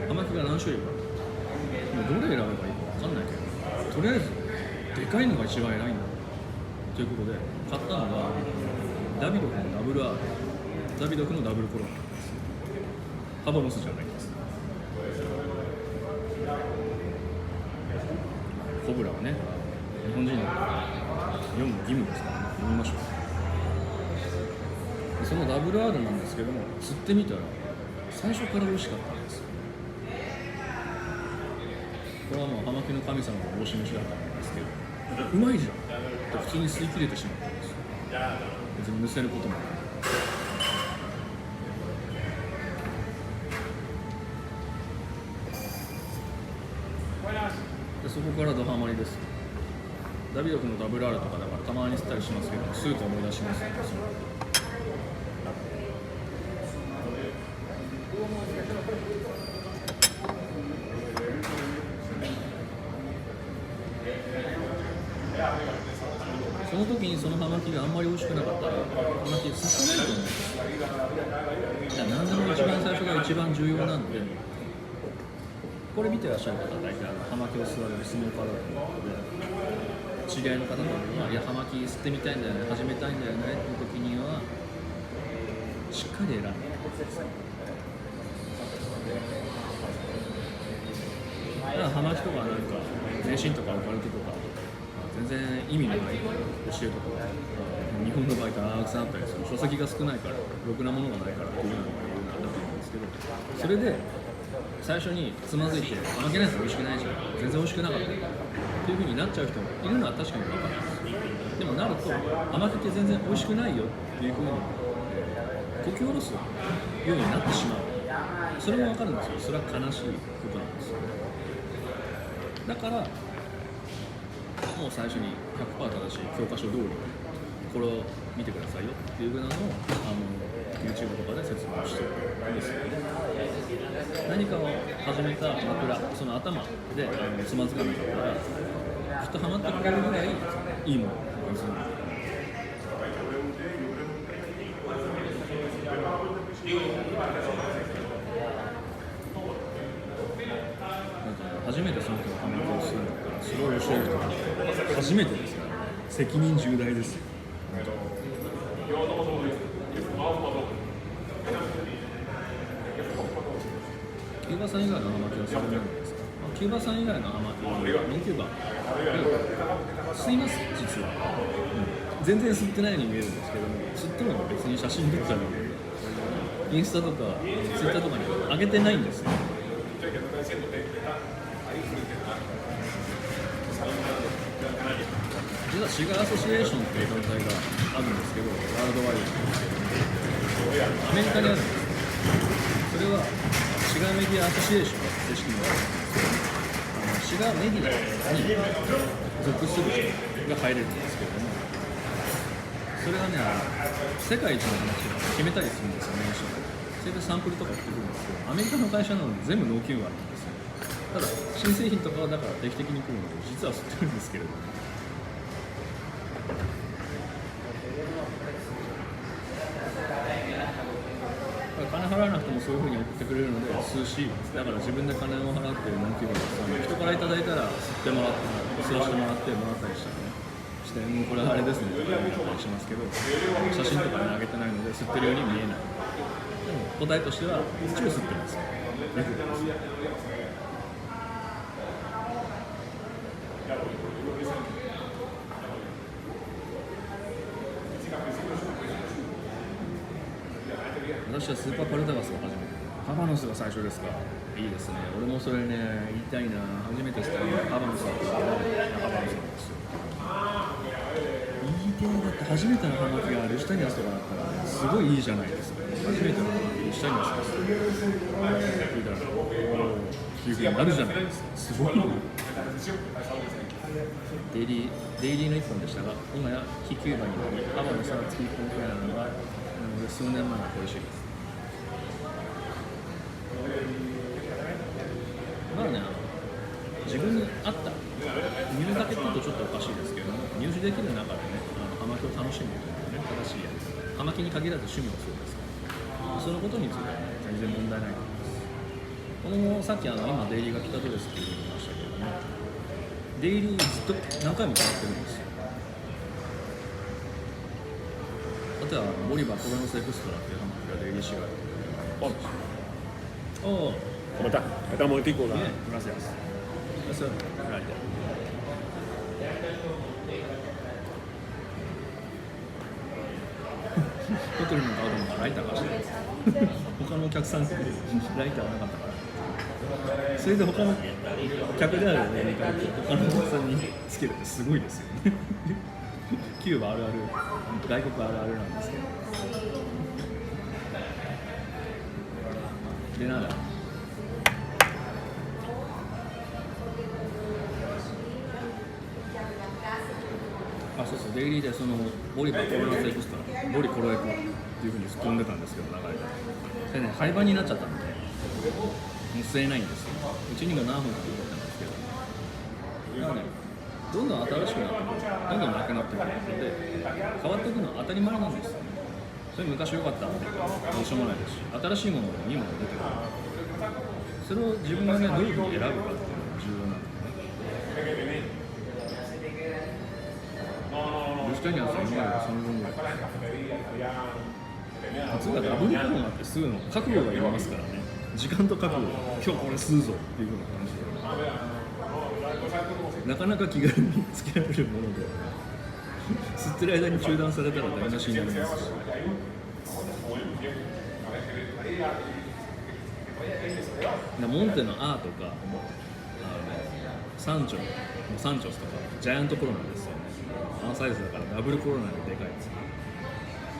葉巻が何種類かどれ選べばいいか分かんないけど、とりあえずでかいのが一番偉いんだということで買ったのがダビドフのダブル R、 ダビドフのダブルコロナなんです。ハバノスじゃないんです。コブラはね日本人の読む義務ですからね、読みましょう。そのダブル R なんですけども、吸ってみたら最初から美味しかったんですよ。これはもう葉巻の神様の帽子主だったんですけど、うまいじゃんって普通に吸い切れてしまったんですよ。別にむせることもない。でそこからドハマりです。ダビドフのダブル R とかだからたまに吸ったりしますけど、スープ思い出しますね。その時にその葉巻があんまり美味しくなかったら葉巻吸ってないと思うんです。だから何でも一番最初が一番重要なんで、これ見てらっしゃる方は大体葉巻を吸われるスモーカーだと思うので、知り合いの方とかいや葉巻吸ってみたいんだよね、始めたいんだよねっていう時にはしっかり選んでですね。だから葉巻とかなんか迷信とかオカルトとか全然意味のない教えとか日本の場合たくさんあったりする。書籍が少ないからろくなものがないからっていうのが理由なんだと思うんですけど、それで最初につまずいて葉巻なんて美味しくないじゃん、全然美味しくなかったっていう風になっちゃう人もいるのは確かに分かるんですよ。でもなると葉巻って全然美味しくないよっていう風にこき下ろすようになってしまう。それも分かるんですよ。それは悲しいことなんですよ。だからもう最初に 100% 正しい教科書通りこれを見てくださいよっていう風なのをYouTube とかで説明してるんですよね。何かを始めた枕、その頭でつまずかなかったらきっとハマってくれるぐらいいいものなんですよ。初めてその人がハマってをするんだったらそれを教える人が初めてですから責任重大ですよ。キューバ産以外の葉巻はそれなんですか。キューバ産以外の葉巻はノンキューバ吸います、実は、全然吸ってないように見えるんですけども、吸っても別に写真撮ったらインスタとかツイッターとかに上げてないんですよ。実はシガーアソシエーションっていう団体があるんですけど、ワールドワイドなんですけど、アメリカにあるんですよ。それはシガーメディアアソシエーションが正式にはあるんですけど、シガーメディアに属する人が入れるんですけれども、それがね、世界一の話を決めたりするんですよね、それでサンプルとか送ってくるんですけど、アメリカの会社なので全部ノーキューバーなんですよ。ただ、新製品とかはだから定期的に来るので、実は吸ってるんですけれども。金払わなくてもそういう風に送ってくれるので吸うし、だから自分で金を払ってノンキューバー人からいただいたら吸ってもらって、吸わせてもらってもらったりしたらね、してこれはあれですねとか言ったりしますけど、写真とかに上げてないので吸ってるように見えない。でも答えとしては一応吸ってます。私はスーパーパルタガスが初めて、ハバノスが最初ですか。いいですね。俺もそれね言いたいな。初めて吸ったのがハバノスだったんハバノスなんですよ。いい系だって初めてのハマキがルシタニアスとかだったら、ね、すごいいいじゃないですか。初めてのハマキルシタニアスですよ。聞いたらおーっていう風になるじゃないですか。すごい。デイリーの1本でしたが、今や非キューバになり、ハバノスが月1本くらいなのが数年前は恋しいです。まあね、自分に合った入だけって言うとちょっとおかしいですけれども、入手できる中でね、葉巻を楽しむというね、正しいやつ。葉巻に限らず趣味もそうですから、そのことについては、ね、全然問題ないと思います。このさっき今デイリーが来たとですって言いましたけどね、デイリーずっと何回も変わってるんですよ。あとはボリバーコロノスエクストラっていう葉巻がデイリーシガーおお ¿Cómo está? Estamos en Tico. Bien, gracias. Eso, right. ホテルのカードもライター貸して他のお客さんライターはなかったからそれで他の客であるメーカーって他のお客さんにつけるってすごいですよねキューバあるある外国あるあるなんですけどでなんだあ、そうそう、デイリーでそのボリバコロナスエクストラ、ボリコロエクっていうふうに飛んでたんですけど、流れで。それね、廃盤になっちゃったんで、もう吸えないんですよ。うちにが何本か残ってますけど。だからね、どんどん新しくなってくる、どんどんなくなってくるので、変わっていくのは当たり前なんですよね。それ昔良かったんで、どうしようもないですし、新しいものにいいものが出てくる。それを自分がね、どういうふうに選ぶかっていうのが重要なんでね。ルシタニアスは今までその分ぐらい普通はダブルコロナって吸うの覚悟がいりますからね時間と覚悟今日これ吸うぞっていうような感じでなかなか気軽につけられるもので吸ってる間に中断されたら台無しになりますしモンテのアーとかサンチョスとかジャイアントコロナですよねあのサイズだからダブルコロナででかいです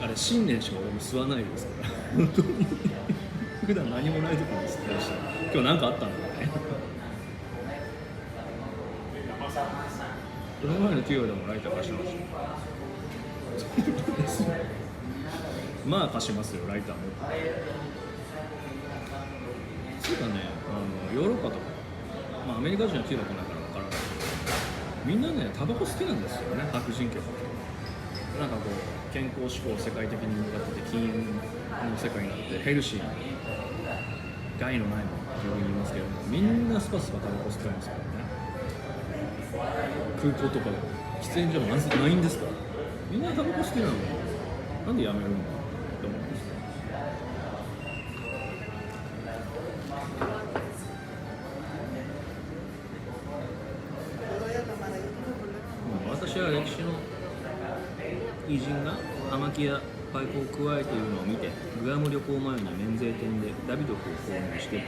あれ新年しか俺も吸わないですから普段何もない時に吸ってました今日何かあったんだねその前の企業でもライター貸しましたまあ貸しますよライターもそうかねヨーロッパとか、まあ、アメリカ人は企業だとないから分からないみんなね、タバコ好きなんですよね、白人系の人なんかこう、健康志向世界的に向かってて、禁煙の世界になって、ヘルシーな、害のないものっていうふうに言いますけども、みんなスパスパタバコ吸ってますからね。空港とかで喫煙所もないんですから、みんなタバコ好きなのに、なんでやめるんだって思うんですよ。偉人が葉巻やパイプを加えているのを見て、グアム旅行前に免税店でダビドフを購入して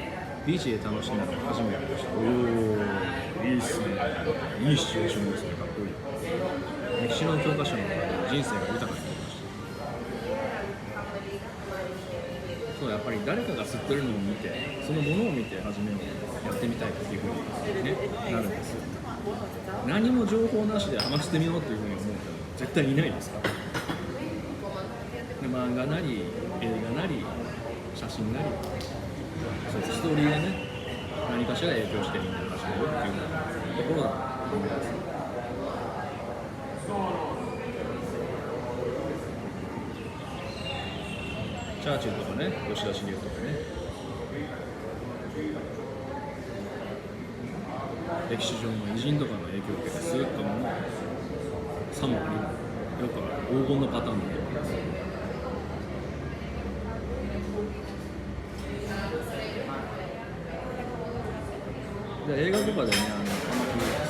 ビーチで楽しんだのが初めてでした。おお、いいっすね。いいシチュエーションですね。かっこいい。歴史の教科書の中で人生が豊かになりました。そう、やっぱり誰かが吸ってるのを見て、そのものを見て初めをやってみたいっていうふうに、ね、なるんですよ。何も情報なしで話してみようっていうふうに思う人絶対いないですから。で漫画なり映画なり写真なり、そうストーリーがね、何かしら影響してみんなが始めるっていうところだと思います。チャーチルとかね、吉田茂とかね、歴史上の偉人とかの影響を受けてスーッとものさもあり、よくある黄金のパターンだと思います。で映画とかでね、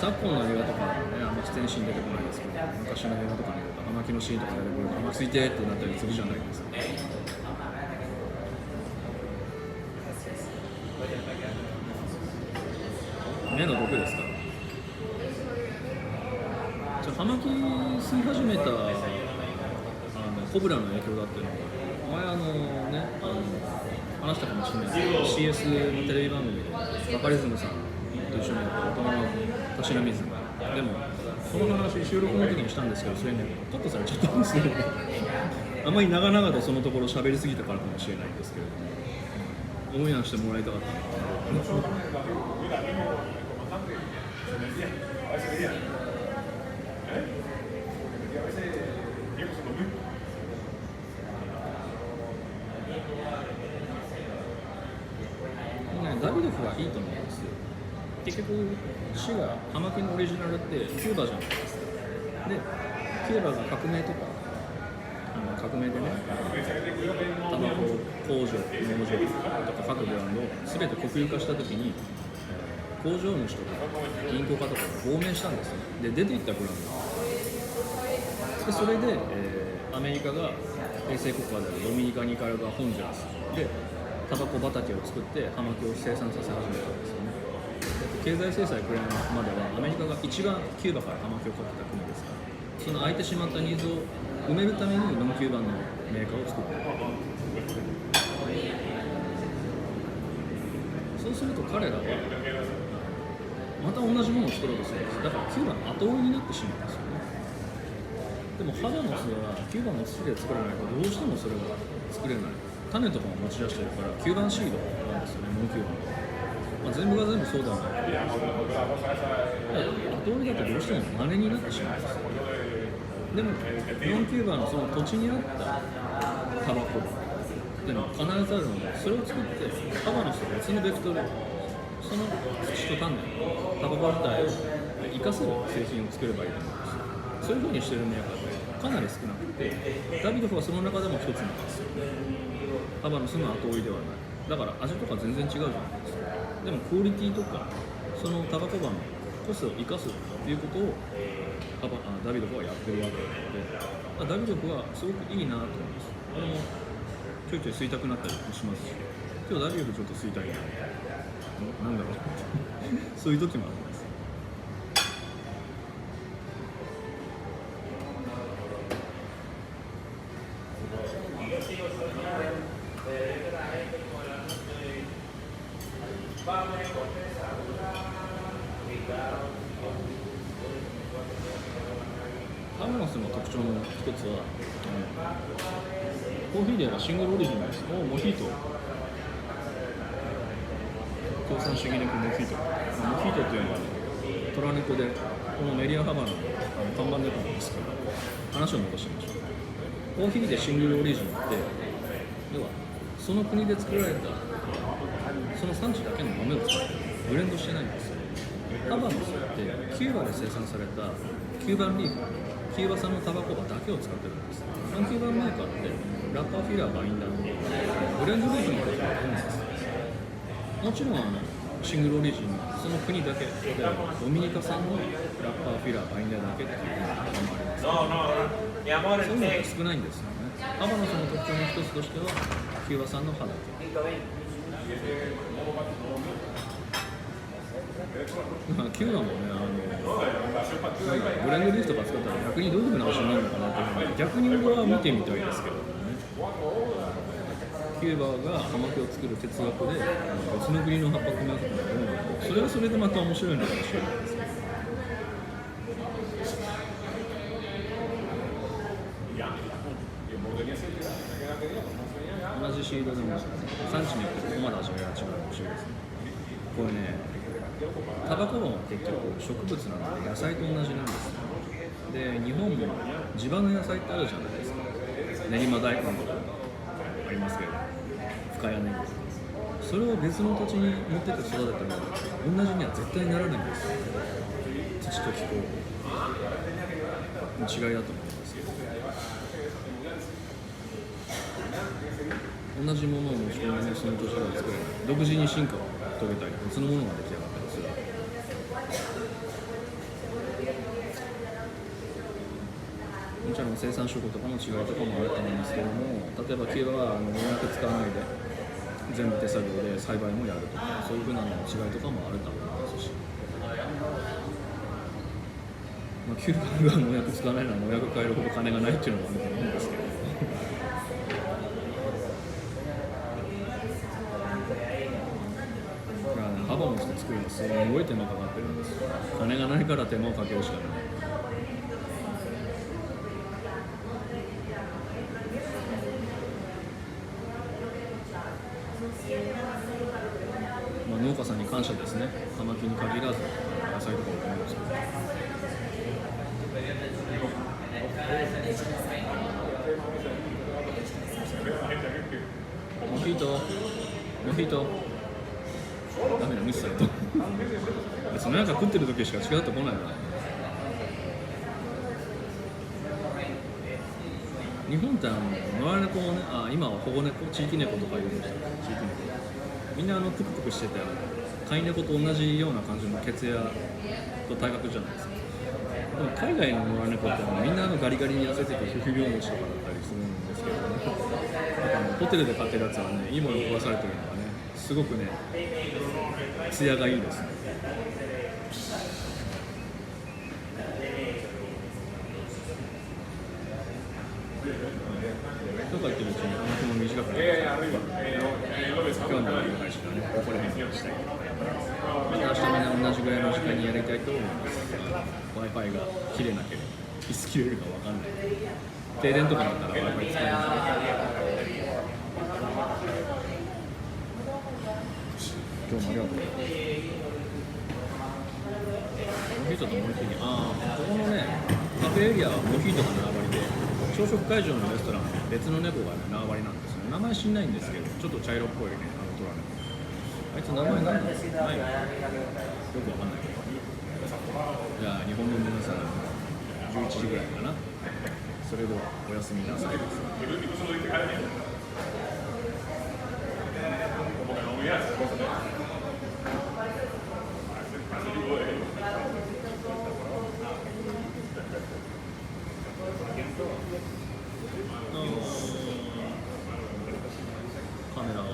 昨今の映画とかね、あんま出演シーン出てこないですけど、昔の映画とかに出ると葉巻のシーンとか出てくると葉巻ついてってなったりするじゃないですか。目の毒ですか。葉巻吸い始めたコブラの影響だっていうのが前ね、話したかもしれないですけど、 CS のテレビ番組でバカリズムさんと一緒にやった大人のたしなみずでもその話収録の時にしたんですけど、それねカットされちゃったんですよね。あまり長々とそのところ喋りすぎたからかもしれないんですけれども、オンエアしてもらいたかったなと思って。ダビドフはいいと思うんですよ。結局、市が葉巻のオリジナルってキューバじゃないですか。で、キューバが革命とか、革命でね、タバコ工場、農場とか各ブランドを全て国有化したときに、工場主とか銀行家とかが亡命したんですよ。で、出ていったブランド。でそれで、アメリカが衛星国家であるドミニカ・ニカラグア・ホンジュラスで、タバコ畑を作って葉巻を生産させ始めたんですよね。経済制裁くらいまではアメリカが一番キューバから葉巻を買ってた国ですから、その空いてしまったニーズを埋めるためにノンキューバのメーカーを作っている。そうすると彼らはまた同じものを作ろうとするんです。だからキューバの後追いになってしまうんですよね。でも肌の巣はキューバの土で作らないとどうしてもそれが作れない。種とかも持ち出してるからキューバンシードなんですよね、ノンキューバン、全部が全部そうではない。後追いだとどうしても真似になってしまうんですよ。でもノンキューバのその土地にあったタバコっていうのは必ずあるので、それを作ってカバの人が別のベクトル、その土と種タバコ自体を生かせる製品を作ればいいと思うんですよ。そういう風にしてるメーカーってかなり少なくて、ダビドフはその中でも一つなんですよ。カバの住む後追いではない。だから味とか全然違うじゃないですか。でもクオリティとかそのタバコバの個性を生かすということをダビドフはやってるわけなので、ダビドフはすごくいいなと思います。俺もちょいちょい吸いたくなったりもしますし、今日ダビドフちょっと吸いたいな、なんだろうそういう時もあります。ハムノスの特徴の一つは、コーヒーではシングルオリジンです。モヒート、共産主義的モヒート、モヒートっていうのは、トラネコでこのメリアハバの看板ネタなんですけど、話を残しましょう。コーヒーでシングルオリジンって要はその国で作られたその産地だけの豆を使ってブレンドしてないんですよ。ハバノスってキューバで生産されたキューバンリーフ、キューバ産のタバコ葉だけを使ってるんです。ノンキューバンメーカーってラッパー、フィラー、バインダーのブレンドリーフのことが多いんです。もちろんシングルオリジンのその国だけでドミニカ産のラッパーフィラーがいないだけっていうのがありますけど、そういうのが少ないんですよね。ハバのその特徴の一つとしてはキューバ産の葉だけ。キューバもね、ブレンドリーフとか使ったら逆にどういうふうな味になるのかなっていうのは逆に俺は見てみたいですけどね。キューバが葉巻を作る哲学で別の国の葉っぱ組み合わせたらどうなのか、それはそれでまた面白いのかもしれないですけど。同じシードでも産地によってここまで味が違うかもしれないですね。これね、タバコも結局植物なので野菜と同じなんですよ。で、日本も地場の野菜ってあるじゃないですか。練馬大根とかありますけど、深谷ネギ、それを別の土地に持ってって育てても同じには絶対にならないんですよ。土と気候の違いだと思うんですけど、同じものを持ち込んでその土地では作れない、独自に進化を遂げたり別のものが出来上がったりする。もちろん生産手法とかの違いとかもあると思いますけども、例えばキューバは農薬使わないで全部手作業で栽培もやるとか、そういうふうなの違いとかもあると思いますし、キューバが農薬使わないのは農薬買えるほど金がないっていうのもあると思うんですけどハバモスで作るのすごい手間かかってるんですよ。金がないから手間をかけるしかない。農家さんに感謝ですね。葉巻に限らず野菜とかも買うんですけど。モヒートダメだ、無視された。その中食ってる時しか違ってこないな。日本って野良猫をね、今は保護猫、地域猫とかいるんですよ。地域猫みんなプクプクしてて、飼い猫と同じような感じの血やと体格じゃないですか。でも海外の野良猫ってみんなガリガリに痩せてて皮膚病持ちとかだったりするんですけど、ホテルで飼ってるやつはね、いいものを食わされてるのがね、すごくね、艶がいいですね。とか言ってるうちに話も短くなって興味のある配信はね、これでしたい。また明日もね、同じぐらいの時間にやりたいと思います。Wi-Fi が切れなければ、いつ切れるかわかんない。停電とかだったら Wi-Fi 使えない。今日もありがとう。モヒートとモヒートに、ここのね、カフェエリアはモヒートが縄張りで、朝食会場のレストランは別の猫がね、縄張りなんですよね。名前知んないんですけど、ちょっと茶色っぽいね、トラ猫。あいつ名前ないんですよ。ないよ。よくわかんないけど。じゃあ、日本の皆さん、11時ぐらいかな。それでは、おやすみなさいです。カメラを